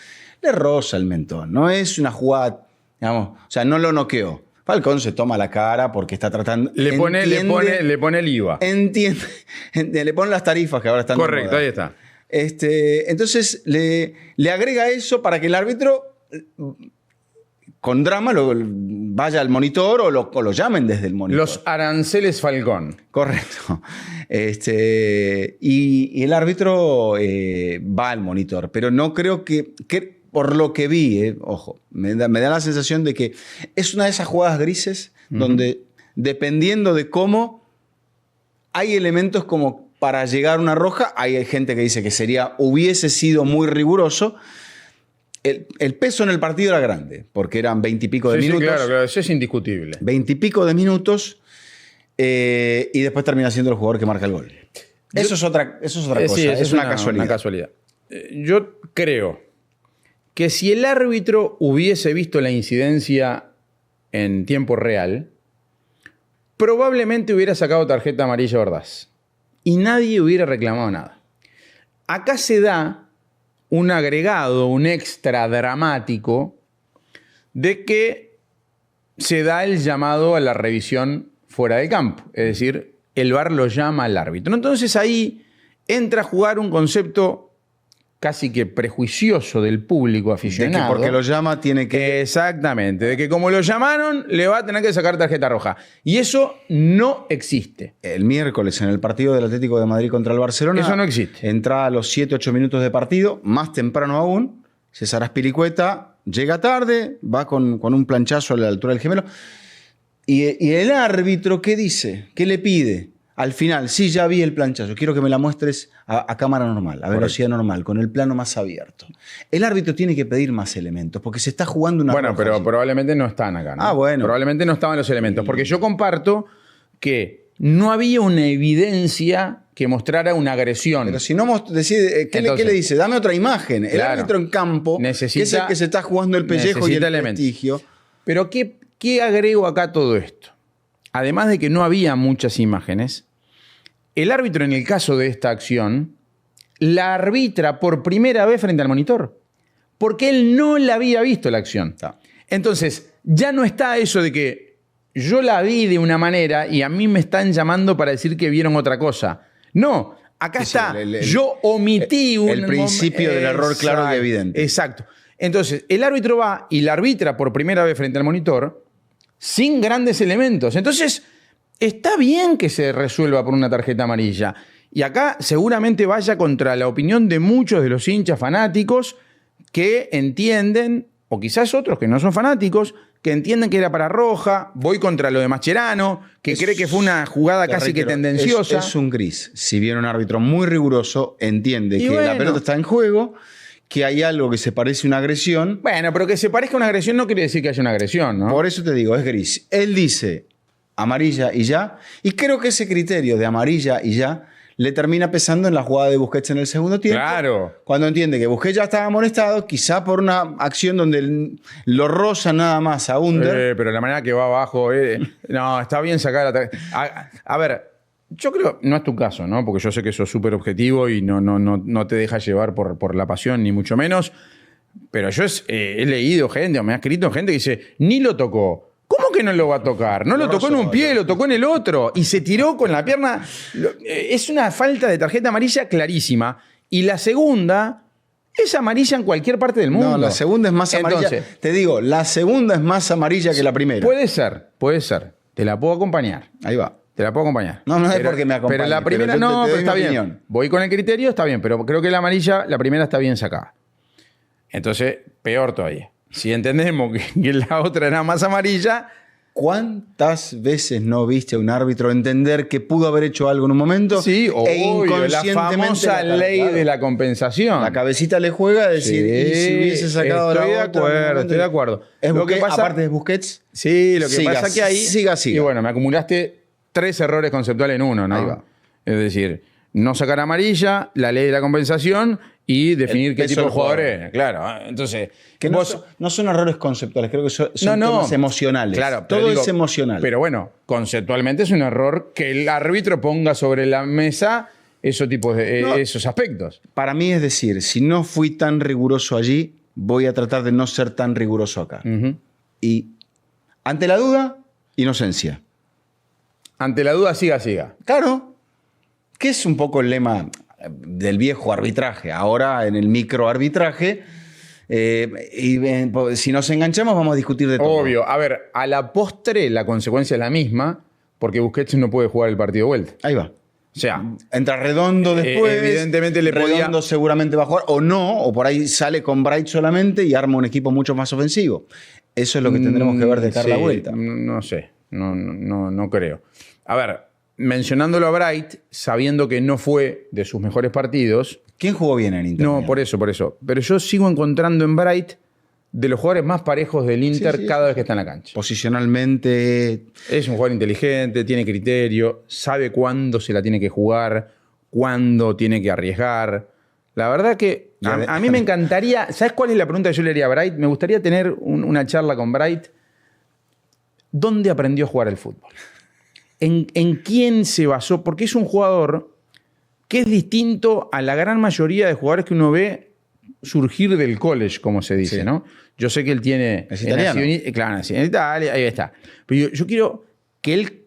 le roza el mentón. No es una jugada, digamos, o sea, no lo noqueó. Falcón se toma la cara porque está tratando... Le pone el IVA. Entiende, le pone las tarifas que ahora están... Correcto, ahí está. Entonces le agrega eso para que el árbitro con drama vaya al monitor o lo llamen desde el monitor. Los aranceles Falcón. Correcto. Y el árbitro va al monitor, pero no creo que por lo que vi, ojo, me da la sensación de que es una de esas jugadas grises donde, dependiendo de cómo, hay elementos como para llegar a una roja. Hay gente que dice que hubiese sido muy riguroso. El peso en el partido era grande, porque eran 20 y pico de minutos. Sí, claro, eso es indiscutible. 20 y pico de minutos y después termina siendo el jugador que marca el gol. Eso es otra cosa, sí, es una casualidad. Yo creo que si el árbitro hubiese visto la incidencia en tiempo real, probablemente hubiera sacado tarjeta amarilla a Ordaz y nadie hubiera reclamado nada. Acá se da un agregado, un extra dramático de que se da el llamado a la revisión fuera del campo. Es decir, el VAR lo llama al árbitro. Entonces ahí entra a jugar un concepto casi que prejuicioso del público aficionado. De que porque lo llama tiene que... Exactamente, de que como lo llamaron le va a tener que sacar tarjeta roja. Y eso no existe. El miércoles en el partido del Atlético de Madrid contra el Barcelona... Eso no existe. Entra a los 7-8 minutos de partido, más temprano aún. César Azpilicueta llega tarde, va con un planchazo a la altura del gemelo. Y el árbitro, ¿qué dice? ¿Qué le pide? Al final, sí, ya vi el planchazo. Quiero que me la muestres a cámara normal, a velocidad normal, con el plano más abierto. El árbitro tiene que pedir más elementos, porque se está jugando una... Bueno, pero probablemente no están acá, ¿no? Bueno. Probablemente no estaban los elementos, porque yo comparto que no había una evidencia que mostrara una agresión. Pero si no decide, ¿qué le dice? Dame otra imagen. El árbitro en campo, que es el que se está jugando el pellejo y el prestigio. Pero ¿qué agrego acá a todo esto? Además de que no había muchas imágenes, el árbitro en el caso de esta acción la arbitra por primera vez frente al monitor, porque él no la había visto la acción. Entonces, ya no está eso de que yo la vi de una manera y a mí me están llamando para decir que vieron otra cosa. No, acá está, yo omití el principio del error claro y evidente. Exacto. Entonces, el árbitro va y la arbitra por primera vez frente al monitor sin grandes elementos. Entonces, está bien que se resuelva por una tarjeta amarilla. Y acá seguramente vaya contra la opinión de muchos de los hinchas fanáticos que entienden, o quizás otros que no son fanáticos, que entienden que era para roja. Voy contra lo de Mascherano, que cree que fue una jugada casi que tendenciosa. Es un gris. Si bien un árbitro muy riguroso entiende que la pelota está en juego, que hay algo que se parece a una agresión. Bueno, pero que se parezca a una agresión no quiere decir que haya una agresión, ¿no? Por eso te digo, es gris. Él dice, amarilla y ya. Y creo que ese criterio de amarilla y ya le termina pesando en la jugada de Busquets en el segundo tiempo. Claro. Cuando entiende que Busquets ya estaba amonestado, quizá por una acción donde lo roza nada más a Under. Pero la manera que va abajo... no, está bien sacar la tarjeta. A ver, yo creo... No es tu caso, ¿no? Porque yo sé que sos súper objetivo y no te dejas llevar por la pasión, ni mucho menos. Pero yo he leído gente, o me ha escrito gente que dice, ni lo tocó. ¿Cómo que no lo va a tocar? No lo tocó en un pie, lo tocó en el otro. Y se tiró con la pierna. Es una falta de tarjeta amarilla clarísima. Y la segunda es amarilla en cualquier parte del mundo. No, la segunda es más amarilla. Entonces, te digo, la segunda es más amarilla que la primera. Puede ser. Te la puedo acompañar. Ahí va. Te la puedo acompañar. No es porque me acompañe. Pero la primera pero no, te pero doy está mi bien. opinión. Voy con el criterio, está bien. Pero creo que la amarilla, la primera está bien sacada. Entonces, peor todavía. Si entendemos que la otra era más amarilla... ¿Cuántas veces no viste a un árbitro entender que pudo haber hecho algo en un momento? Sí, obvio, la inconscientemente famosa ley claro, de la compensación. la cabecita le juega a decir, Sí, y si hubiese sacado estoy la de otra, acuerdo, estoy de acuerdo. Es Lo que Busquets, pasa- aparte de Busquets, Sí, lo que Siga, pasa que ahí... siga. Y bueno, me acumulaste 3 errores conceptuales en uno, ¿no? Ahí va. Es decir, no sacar amarilla, la ley de la compensación y definir qué peso tipo de del jugador jugador. es. Claro, entonces... que no son errores conceptuales, creo que son temas emocionales. Claro, pero todo digo, es emocional. Pero bueno, conceptualmente es un error que el árbitro ponga sobre la mesa esos aspectos. Para mí es decir, si no fui tan riguroso allí, voy a tratar de no ser tan riguroso acá. Y ante la duda, inocencia. Ante la duda, siga. Claro, que es un poco el lema del viejo arbitraje, ahora en el microarbitraje. Si nos enganchamos vamos a discutir de todo. Obvio. A ver, a la postre la consecuencia es la misma porque Busquets no puede jugar el partido de vuelta. Ahí va. O sea, Entra Redondo después. evidentemente le podía... Redondo seguramente va a jugar, o no, o por ahí sale con Bright solamente y arma un equipo mucho más ofensivo. Eso es lo que tendremos que ver de cara a la sí, vuelta. No sé, no creo. A ver, mencionándolo a Bright, sabiendo que no fue de sus mejores partidos... ¿Quién jugó bien en Inter? No, por eso. Pero yo sigo encontrando en Bright de los jugadores más parejos del Inter Sí. cada vez que está en la cancha. Posicionalmente. Es un jugador inteligente, tiene criterio, sabe cuándo se la tiene que jugar, cuándo tiene que arriesgar. La verdad que a mí me encantaría... ¿Sabes cuál es la pregunta que yo le haría a Bright? Me gustaría tener una charla con Bright. ¿Dónde aprendió a jugar el fútbol? ¿En quién se basó? Porque es un jugador que es distinto a la gran mayoría de jugadores que uno ve surgir del college, como se dice, Sí. ¿no? Yo sé que él tiene... Es italiano. Claro, nació en Italia, ahí está. Pero yo quiero que él...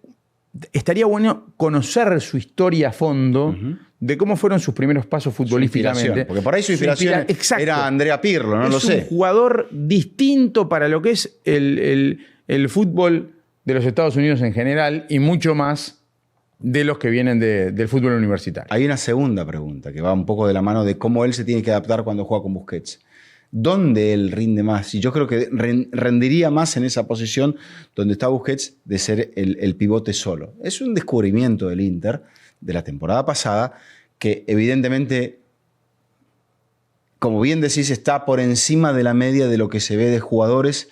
Estaría bueno conocer su historia a fondo de cómo fueron sus primeros pasos futbolísticamente. Inspiración, porque por ahí su inspiración Exacto. era Andrea Pirlo, no lo Es un sé. jugador distinto para lo que es el fútbol de los Estados Unidos en general y mucho más de los que vienen del fútbol universitario. Hay una segunda pregunta que va un poco de la mano de cómo él se tiene que adaptar cuando juega con Busquets. ¿Dónde él rinde más? Y yo creo que rendiría más en esa posición donde está Busquets de ser el pivote solo. Es un descubrimiento del Inter de la temporada pasada que evidentemente, como bien decís, está por encima de la media de lo que se ve de jugadores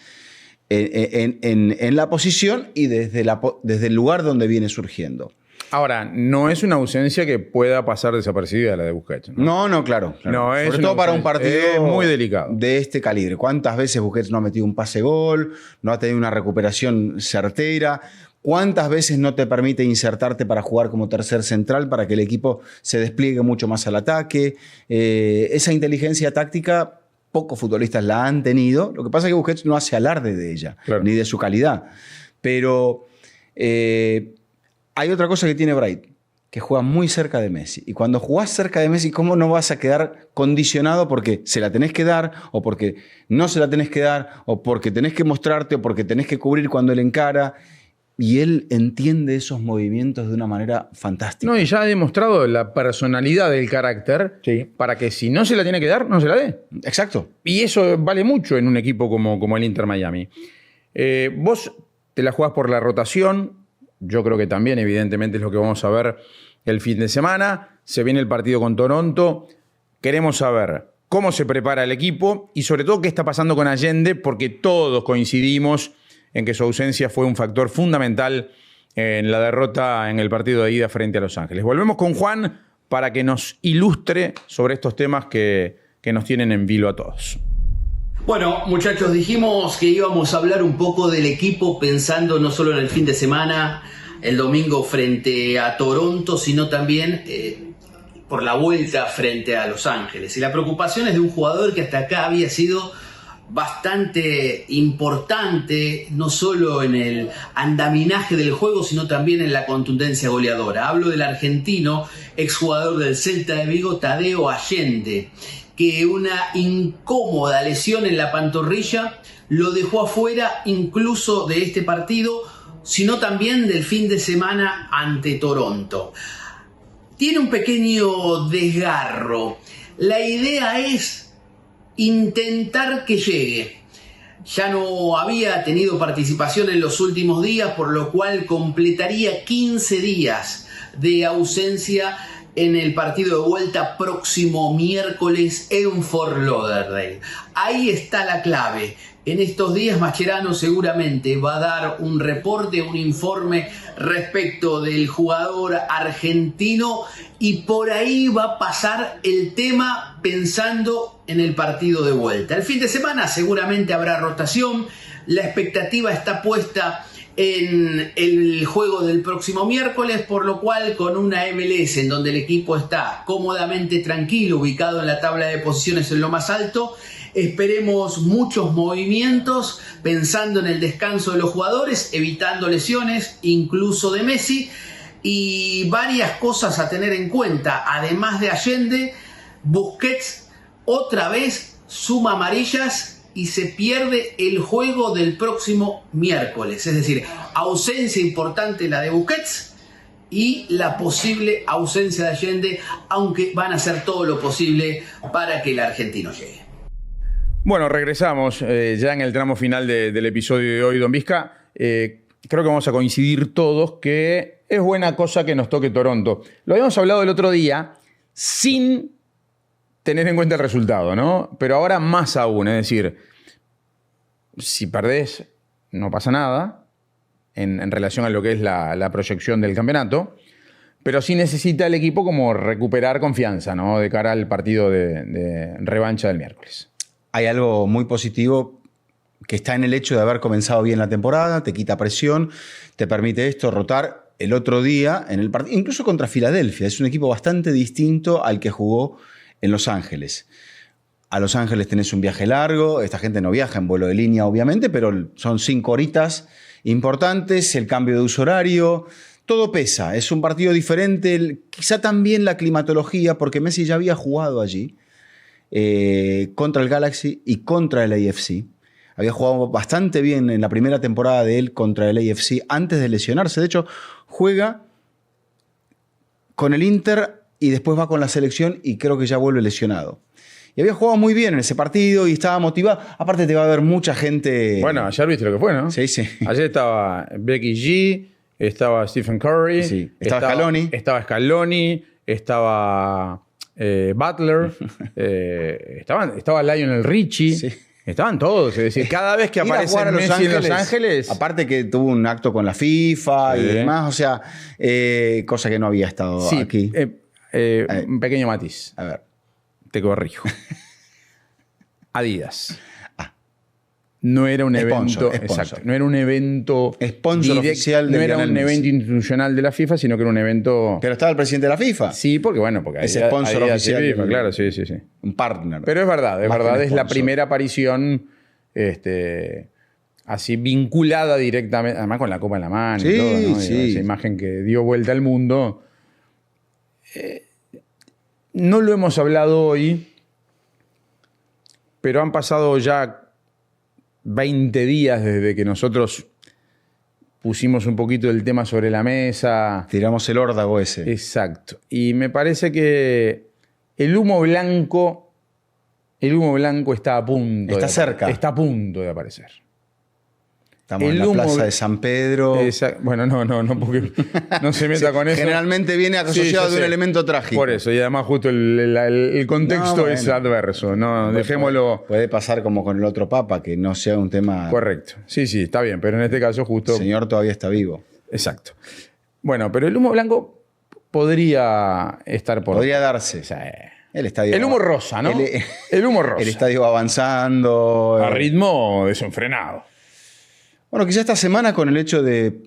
en la posición y desde el lugar donde viene surgiendo. Ahora, no es una ausencia que pueda pasar desapercibida la de Busquets, ¿no? No, claro. No, es sobre una todo para un ausencia. partido Es muy delicado. de este calibre. ¿Cuántas veces Busquets no ha metido un pase-gol? No ha tenido una recuperación certera. ¿Cuántas veces no te permite insertarte para jugar como tercer central para que el equipo se despliegue mucho más al ataque? Esa inteligencia táctica, pocos futbolistas la han tenido. Lo que pasa es que Busquets no hace alarde de ella, Claro. ni de su calidad. Pero hay otra cosa que tiene Bright, que juega muy cerca de Messi. Y cuando jugás cerca de Messi, ¿cómo no vas a quedar condicionado porque se la tenés que dar, o porque no se la tenés que dar, o porque tenés que mostrarte, o porque tenés que cubrir cuando él encara? Y él entiende esos movimientos de una manera fantástica. No, y ya ha demostrado la personalidad del carácter para que si no se la tiene que dar, no se la dé. Exacto. Y eso vale mucho en un equipo como el Inter Miami. Vos te la jugás por la rotación. Yo creo que también, evidentemente, es lo que vamos a ver el fin de semana. Se viene el partido con Toronto. Queremos saber cómo se prepara el equipo y sobre todo qué está pasando con Allende, porque todos coincidimos en que su ausencia fue un factor fundamental en la derrota en el partido de ida frente a Los Ángeles. Volvemos con Juan para que nos ilustre sobre estos temas que nos tienen en vilo a todos. Bueno, muchachos, dijimos que íbamos a hablar un poco del equipo pensando no solo en el fin de semana, el domingo frente a Toronto, sino también por la vuelta frente a Los Ángeles. Y la preocupación es de un jugador que hasta acá había sido bastante importante, no solo en el andaminaje del juego, sino también en la contundencia goleadora. Hablo del argentino, exjugador del Celta de Vigo, Tadeo Allende, que una incómoda lesión en la pantorrilla lo dejó afuera incluso de este partido, sino también del fin de semana ante Toronto. Tiene un pequeño desgarro. La idea es intentar que llegue. Ya no había tenido participación en los últimos días, por lo cual completaría 15 días de ausencia en el partido de vuelta próximo miércoles en Fort Lauderdale. Ahí está la clave. En estos días Mascherano seguramente va a dar un reporte, un informe respecto del jugador argentino y por ahí va a pasar el tema pensando en el partido de vuelta. El fin de semana seguramente habrá rotación, la expectativa está puesta en el juego del próximo miércoles, por lo cual con una MLS en donde el equipo está cómodamente tranquilo, ubicado en la tabla de posiciones en lo más alto, esperemos muchos movimientos pensando en el descanso de los jugadores, evitando lesiones, incluso de Messi, y varias cosas a tener en cuenta. Además de Allende, Busquets otra vez suma amarillas y se pierde el juego del próximo miércoles. Es decir, ausencia importante la de Busquets y la posible ausencia de Allende, aunque van a hacer todo lo posible para que el argentino llegue. Bueno, regresamos ya en el tramo final del episodio de hoy, Don Vizca. Creo que vamos a coincidir todos que es buena cosa que nos toque Toronto. Lo habíamos hablado el otro día sin tener en cuenta el resultado, ¿no? Pero ahora más aún, es decir, si perdés no pasa nada en relación a lo que es la proyección del campeonato, pero sí necesita el equipo como recuperar confianza, ¿no? De cara al partido de revancha del miércoles. Hay algo muy positivo que está en el hecho de haber comenzado bien la temporada, te quita presión, te permite esto, rotar el otro día en el partido, incluso contra Filadelfia. Es un equipo bastante distinto al que jugó en Los Ángeles. A Los Ángeles tenés un viaje largo, esta gente no viaja en vuelo de línea obviamente, pero son 5 horitas importantes, el cambio de uso horario, todo pesa, es un partido diferente, quizá también la climatología, porque Messi ya había jugado allí contra el Galaxy y contra el AFC. Había jugado bastante bien en la primera temporada de él contra el AFC antes de lesionarse. De hecho, juega con el Inter y después va con la selección y creo que ya vuelve lesionado. Y había jugado muy bien en ese partido y estaba motivado. Aparte te va a ver mucha gente... Bueno, ayer viste lo que fue, ¿no? Sí, sí. Ayer estaba Becky G, estaba Stephen Curry. Sí. Estaba Scaloni. Estaba Scaloni, estaba Butler, estaba Lionel Richie. Sí. Estaban todos, es decir, cada vez que aparece Messi en Los Ángeles... Aparte que tuvo un acto con la FIFA y demás, o sea, cosa que no había estado aquí. Un pequeño matiz. A ver. Te corrijo. Adidas. No era un evento... Exacto. No era un evento... Sponsor oficial no era un evento institucional de la FIFA, sino que era un evento... Pero estaba el presidente de la FIFA. Sí, porque es sponsor oficial. FIFA, claro, sí. Un partner. Pero es verdad, es la primera aparición así vinculada directamente, además con la copa en la mano y todo, ¿no? Sí. Esa imagen que dio vuelta al mundo. No lo hemos hablado hoy, pero han pasado ya 20 días desde que nosotros pusimos un poquito el tema sobre la mesa. Tiramos el órdago ese. Exacto. Y me parece que el humo blanco está a punto. Está cerca. Está a punto de aparecer. Estamos en la plaza de San Pedro. Bueno, no, porque no se meta con eso. Generalmente viene asociado de un elemento trágico. Por eso, y además justo el contexto es adverso. No, dejémoslo. Puede pasar como con el otro papa, que no sea un tema... Correcto. Sí, está bien, pero en este caso justo... El señor todavía está vivo. Exacto. Bueno, pero el humo blanco podría estar por... Podría darse. O sea, El humo rosa, ¿no? El humo rosa. El estadio avanzando. A ritmo desenfrenado. Bueno, quizá esta semana con el hecho de,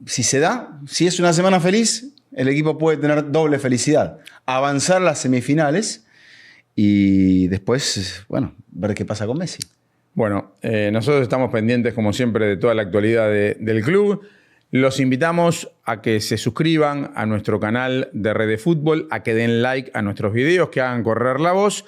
si se da, si es una semana feliz, el equipo puede tener doble felicidad. Avanzar las semifinales y después, bueno, ver qué pasa con Messi. Bueno, nosotros estamos pendientes, como siempre, de toda la actualidad del club. Los invitamos a que se suscriban a nuestro canal de Red de Fútbol, a que den like a nuestros videos, que hagan correr la voz.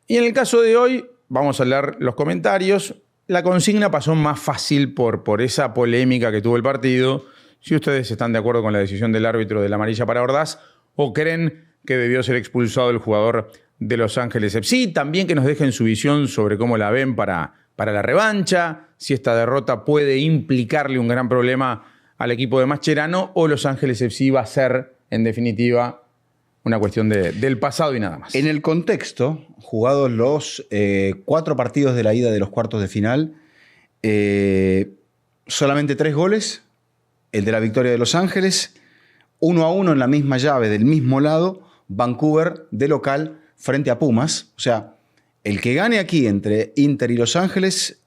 Y en el caso de hoy, vamos a leer los comentarios. La consigna pasó más fácil por esa polémica que tuvo el partido. Si ustedes están de acuerdo con la decisión del árbitro de la amarilla para Ordaz o creen que debió ser expulsado el jugador de Los Ángeles FC, también que nos dejen su visión sobre cómo la ven para la revancha, si esta derrota puede implicarle un gran problema al equipo de Mascherano o Los Ángeles FC va a ser, en definitiva, una cuestión del pasado y nada más. En el contexto, jugados los 4 partidos de la ida de los cuartos de final, solamente 3 goles, el de la victoria de Los Ángeles, 1-1 en la misma llave, del mismo lado, Vancouver de local frente a Pumas. O sea, el que gane aquí entre Inter y Los Ángeles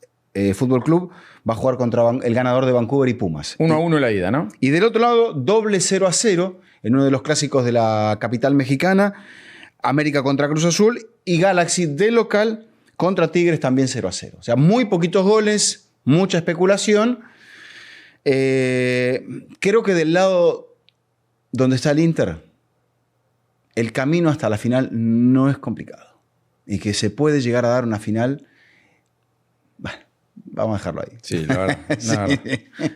Fútbol Club va a jugar contra el ganador de Vancouver y Pumas. 1-1 en la ida, ¿no? Y del otro lado, doble 0-0 en uno de los clásicos de la capital mexicana, América contra Cruz Azul y Galaxy de local contra Tigres también 0-0. O sea, muy poquitos goles, mucha especulación. Creo que del lado donde está el Inter, el camino hasta la final no es complicado. Y que se puede llegar a dar una final. Bueno, vamos a dejarlo ahí. Sí, la verdad. Sí.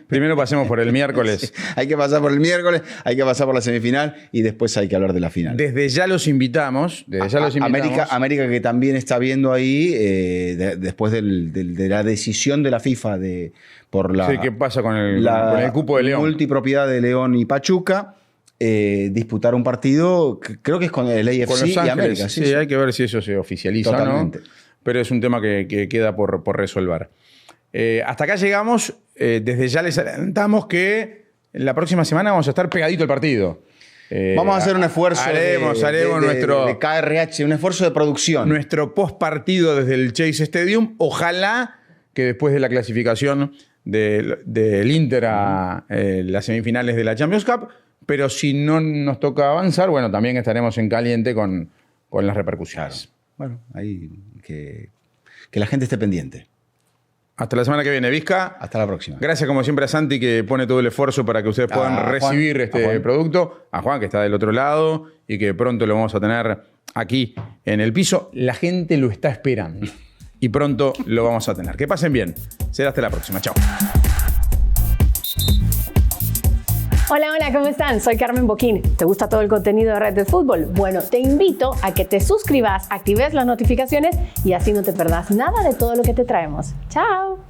Primero pasemos por el miércoles. Sí, hay que pasar por el miércoles, hay que pasar por la semifinal y después hay que hablar de la final. Desde ya los invitamos. América que también está viendo ahí, después de la decisión de la FIFA por la... Sí, ¿qué pasa con el cupo de León? Multipropiedad de León y Pachuca. Disputar un partido, creo que es con el AFC con Los Ángeles, y América. Sí, hay que ver si eso se oficializa. Totalmente. ¿No? Pero es un tema que queda por resolver. Hasta acá llegamos. Desde ya les adelantamos que la próxima semana vamos a estar pegadito al partido. Vamos a hacer un esfuerzo haremos nuestro de KRH, un esfuerzo de producción. Nuestro post partido desde el Chase Stadium. Ojalá que después de la clasificación del Inter a las semifinales de la Champions Cup, pero si no nos toca avanzar, bueno, también estaremos en caliente con las repercusiones. Claro. Bueno, ahí que la gente esté pendiente. Hasta la semana que viene, Vizca. Hasta la próxima. Gracias como siempre a Santi, que pone todo el esfuerzo para que ustedes puedan recibir este producto. A Juan, que está del otro lado y que pronto lo vamos a tener aquí en el piso. La gente lo está esperando y pronto lo vamos a tener. Que pasen bien. Será hasta la próxima. Chao. Hola, ¿cómo están? Soy Carmen Boquín. ¿Te gusta todo el contenido de Red de Fútbol? Bueno, te invito a que te suscribas, actives las notificaciones y así no te perdás nada de todo lo que te traemos. ¡Chao!